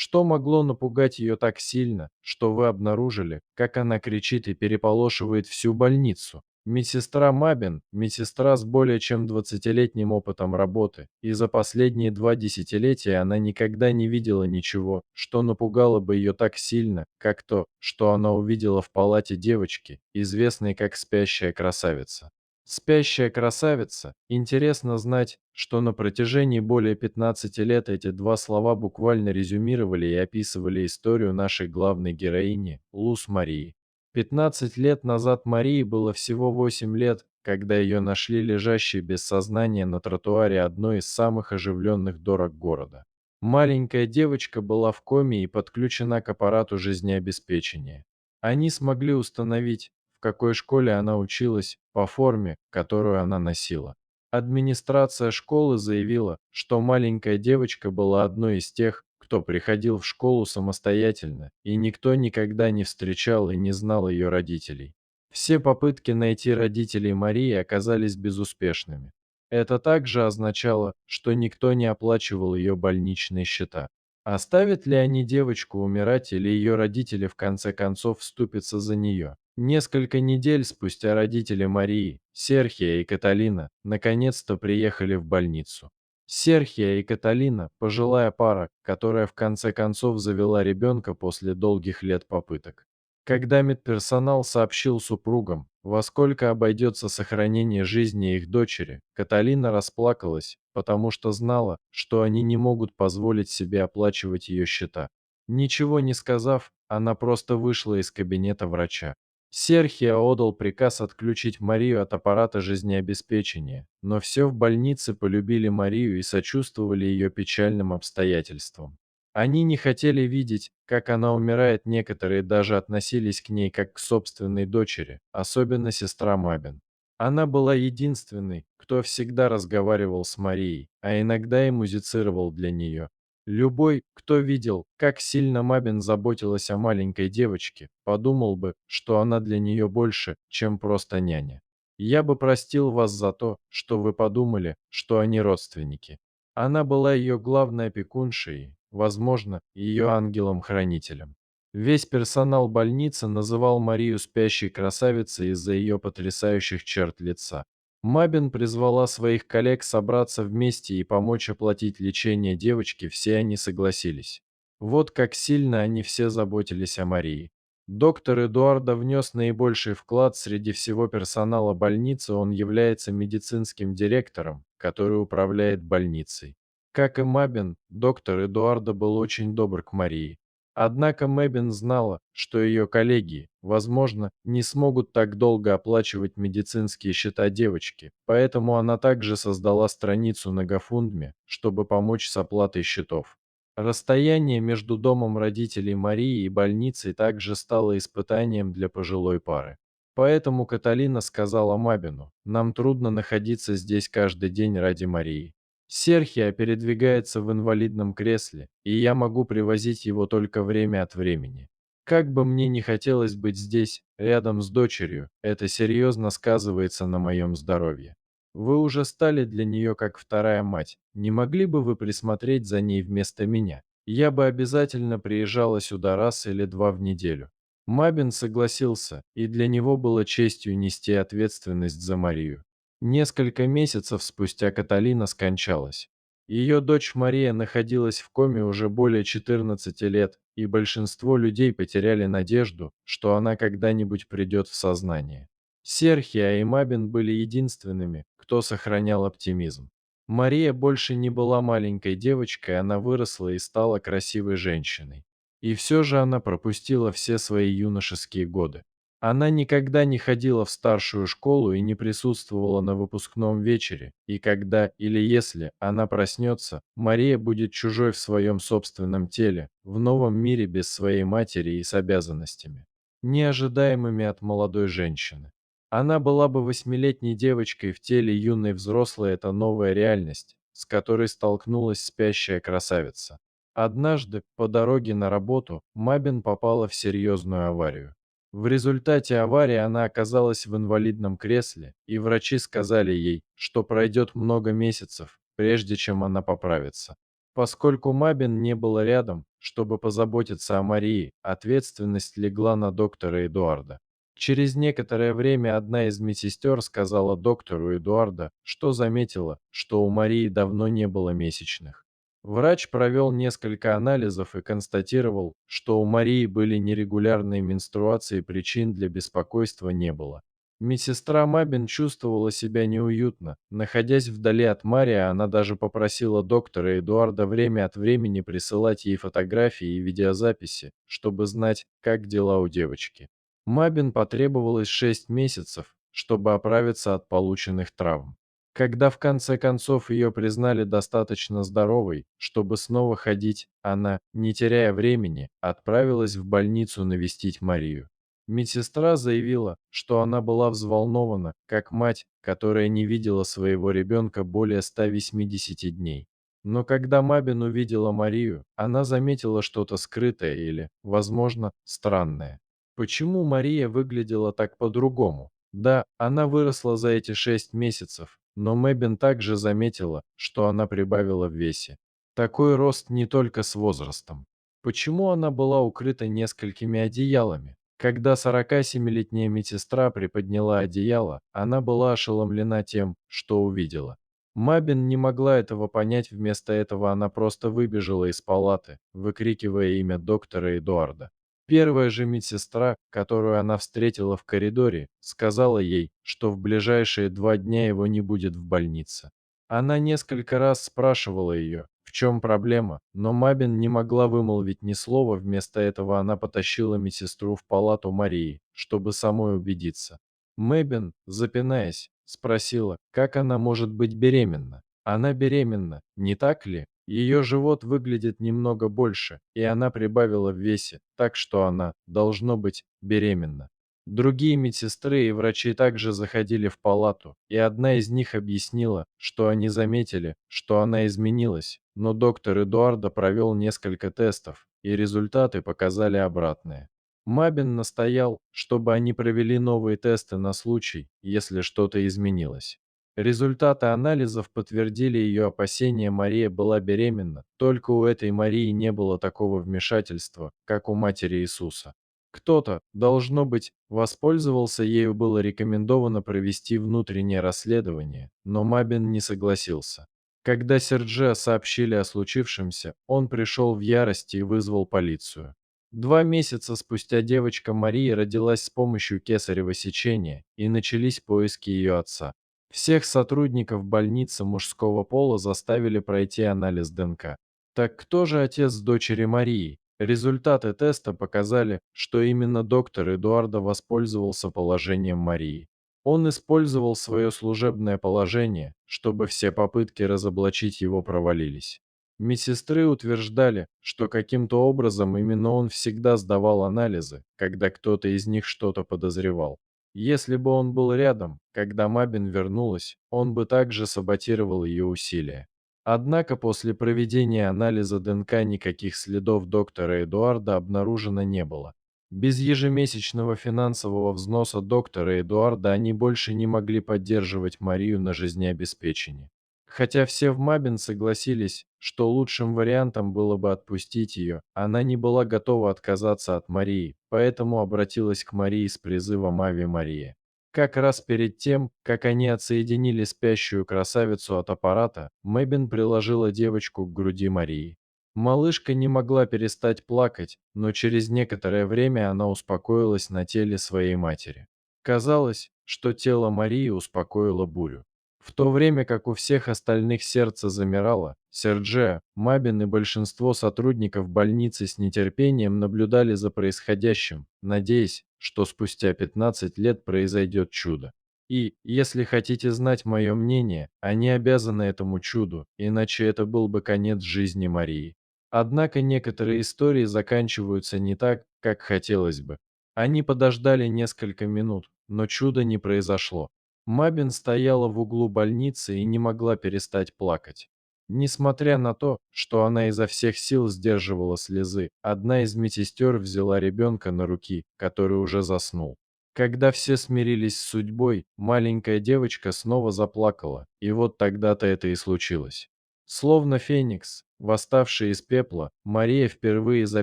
Что могло напугать ее так сильно, что вы обнаружили, как она кричит и переполошивает всю больницу? Медсестра Мабин, медсестра с более чем 20-летним опытом работы, и за последние 2 десятилетия она никогда не видела ничего, что напугало бы ее так сильно, как то, что она увидела в палате девочки, известной как спящая красавица. Спящая красавица. Интересно знать, что на протяжении более 15 лет эти два слова буквально резюмировали и описывали историю нашей главной героини, Луз Марии. 15 лет назад Марии было всего 8 лет, когда ее нашли лежащей без сознания на тротуаре одной из самых оживленных дорог города. Маленькая девочка была в коме и подключена к аппарату жизнеобеспечения. Они смогли установить, в какой школе она училась, по форме, которую она носила. Администрация школы заявила, что маленькая девочка была одной из тех, кто приходил в школу самостоятельно, и никто никогда не встречал и не знал ее родителей. Все попытки найти родителей Марии оказались безуспешными. Это также означало, что никто не оплачивал ее больничные счета. Оставят ли они девочку умирать или ее родители в конце концов вступятся за нее? Несколько недель спустя родители Марии, Серхия и Каталина, наконец-то приехали в больницу. Серхия и Каталина – пожилая пара, которая в конце концов завела ребенка после долгих лет попыток. Когда медперсонал сообщил супругам, во сколько обойдется сохранение жизни их дочери, Каталина расплакалась, потому что знала, что они не могут позволить себе оплачивать ее счета. Ничего не сказав, она просто вышла из кабинета врача. Серхио отдал приказ отключить Марию от аппарата жизнеобеспечения, но все в больнице полюбили Марию и сочувствовали ее печальным обстоятельствам. Они не хотели видеть, как она умирает, некоторые даже относились к ней как к собственной дочери, особенно сестра Мабин. Она была единственной, кто всегда разговаривал с Марией, а иногда и музицировал для нее. Любой, кто видел, как сильно Мабин заботилась о маленькой девочке, подумал бы, что она для нее больше, чем просто няня. Я бы простил вас за то, что вы подумали, что они родственники. Она была ее главной опекуншей, возможно, ее ангелом-хранителем. Весь персонал больницы называл Марию спящей красавицей из-за ее потрясающих черт лица. Мабин призвала своих коллег собраться вместе и помочь оплатить лечение девочки, все они согласились. Вот как сильно они все заботились о Марии. Доктор Эдуардо внес наибольший вклад среди всего персонала больницы, он является медицинским директором, который управляет больницей. Как и Мабин, доктор Эдуардо был очень добр к Марии. Однако Мэбин знала, что ее коллеги, возможно, не смогут так долго оплачивать медицинские счета девочки, поэтому она также создала страницу на Гофундме, чтобы помочь с оплатой счетов. Расстояние между домом родителей Марии и больницей также стало испытанием для пожилой пары. Поэтому Каталина сказала Мабину: «Нам трудно находиться здесь каждый день ради Марии. Серхио передвигается в инвалидном кресле, и я могу привозить его только время от времени. Как бы мне не хотелось быть здесь, рядом с дочерью, это серьезно сказывается на моем здоровье. Вы уже стали для нее как вторая мать. Не могли бы вы присмотреть за ней вместо меня? Я бы обязательно приезжала сюда раз или два в неделю». Мабин согласился, и для него было честью нести ответственность за Марию. Несколько месяцев спустя Каталина скончалась. Ее дочь Мария находилась в коме уже более 14 лет, и большинство людей потеряли надежду, что она когда-нибудь придет в сознание. Серхио и Мабин были единственными, кто сохранял оптимизм. Мария больше не была маленькой девочкой, она выросла и стала красивой женщиной. И все же она пропустила все свои юношеские годы. Она никогда не ходила в старшую школу и не присутствовала на выпускном вечере, и когда или если она проснется, Мария будет чужой в своем собственном теле, в новом мире без своей матери и с обязанностями, неожидаемыми от молодой женщины. Она была бы 8-летней девочкой в теле юной взрослой, это новая реальность, с которой столкнулась спящая красавица. Однажды, по дороге на работу, Мабин попала в серьезную аварию. В результате аварии она оказалась в инвалидном кресле, и врачи сказали ей, что пройдет много месяцев, прежде чем она поправится. Поскольку Мабин не было рядом, чтобы позаботиться о Марии, ответственность легла на доктора Эдуарда. Через некоторое время одна из медсестер сказала доктору Эдуарда, что заметила, что у Марии давно не было месячных. Врач провел несколько анализов и констатировал, что у Марии были нерегулярные менструации, причин для беспокойства не было. Медсестра Мабин чувствовала себя неуютно. Находясь вдали от Марии, она даже попросила доктора Эдуарда время от времени присылать ей фотографии и видеозаписи, чтобы знать, как дела у девочки. Мабин потребовалось 6 месяцев, чтобы оправиться от полученных травм. Когда в конце концов ее признали достаточно здоровой, чтобы снова ходить, она, не теряя времени, отправилась в больницу навестить Марию. Медсестра заявила, что она была взволнована, как мать, которая не видела своего ребенка более 180 дней. Но когда Мабин увидела Марию, она заметила что-то скрытое или, возможно, странное. Почему Мария выглядела так по-другому? Да, она выросла за эти 6 месяцев, но Мэбин также заметила, что она прибавила в весе. Такой рост не только с возрастом. Почему она была укрыта несколькими одеялами? Когда 47-летняя медсестра приподняла одеяло, она была ошеломлена тем, что увидела. Мабин не могла этого понять, вместо этого она просто выбежала из палаты, выкрикивая имя доктора Эдуарда. Первая же медсестра, которую она встретила в коридоре, сказала ей, что в ближайшие 2 дня его не будет в больнице. Она несколько раз спрашивала ее, в чем проблема, но Мабин не могла вымолвить ни слова, вместо этого она потащила медсестру в палату Марии, чтобы самой убедиться. Мэбин, запинаясь, спросила, как она может быть беременна. Она беременна, не так ли? Ее живот выглядит немного больше, и она прибавила в весе, так что она, должно быть, беременна. Другие медсестры и врачи также заходили в палату, и одна из них объяснила, что они заметили, что она изменилась, но доктор Эдуарда провел несколько тестов, и результаты показали обратное. Мабин настоял, чтобы они провели новые тесты на случай, если что-то изменилось. Результаты анализов подтвердили ее опасения, Мария была беременна, только у этой Марии не было такого вмешательства, как у матери Иисуса. Кто-то, должно быть, воспользовался ею, было рекомендовано провести внутреннее расследование, но Мабин не согласился. Когда Серджио сообщили о случившемся, он пришел в ярости и вызвал полицию. 2 месяца спустя девочка Мария родилась с помощью кесарево сечения, и начались поиски ее отца. Всех сотрудников больницы мужского пола заставили пройти анализ ДНК. Так кто же отец дочери Марии? Результаты теста показали, что именно доктор Эдуарда воспользовался положением Марии. Он использовал свое служебное положение, чтобы все попытки разоблачить его провалились. Медсестры утверждали, что каким-то образом именно он всегда сдавал анализы, когда кто-то из них что-то подозревал. Если бы он был рядом, когда Мабин вернулась, он бы также саботировал ее усилия. Однако после проведения анализа ДНК никаких следов доктора Эдуарда обнаружено не было. Без ежемесячного финансового взноса доктора Эдуарда они больше не могли поддерживать Марию на жизнеобеспечении. Хотя все в Мабин согласились, что лучшим вариантом было бы отпустить ее, она не была готова отказаться от Марии, поэтому обратилась к Марии с призывом «Ави Мария». Как раз перед тем, как они отсоединили спящую красавицу от аппарата, Мэбин приложила девочку к груди Марии. Малышка не могла перестать плакать, но через некоторое время она успокоилась на теле своей матери. Казалось, что тело Марии успокоило бурю. В то время как у всех остальных сердце замирало, Серджио, Мабин и большинство сотрудников больницы с нетерпением наблюдали за происходящим, надеясь, что спустя 15 лет произойдет чудо. И, если хотите знать мое мнение, они обязаны этому чуду, иначе это был бы конец жизни Марии. Однако некоторые истории заканчиваются не так, как хотелось бы. Они подождали несколько минут, но чудо не произошло. Мабин стояла в углу больницы и не могла перестать плакать. Несмотря на то, что она изо всех сил сдерживала слезы, одна из медсестер взяла ребенка на руки, который уже заснул. Когда все смирились с судьбой, маленькая девочка снова заплакала, и вот тогда-то это и случилось. Словно феникс, восставший из пепла, Мария впервые за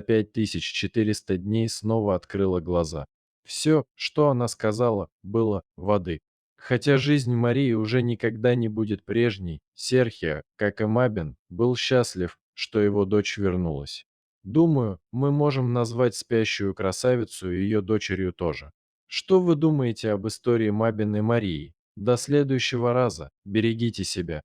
5400 дней снова открыла глаза. Все, что она сказала, было воды. Хотя жизнь Марии уже никогда не будет прежней, Серхио, как и Мабин, был счастлив, что его дочь вернулась. Думаю, мы можем назвать спящую красавицу и ее дочерью тоже. Что вы думаете об истории Мабин и Марии? До следующего раза. Берегите себя.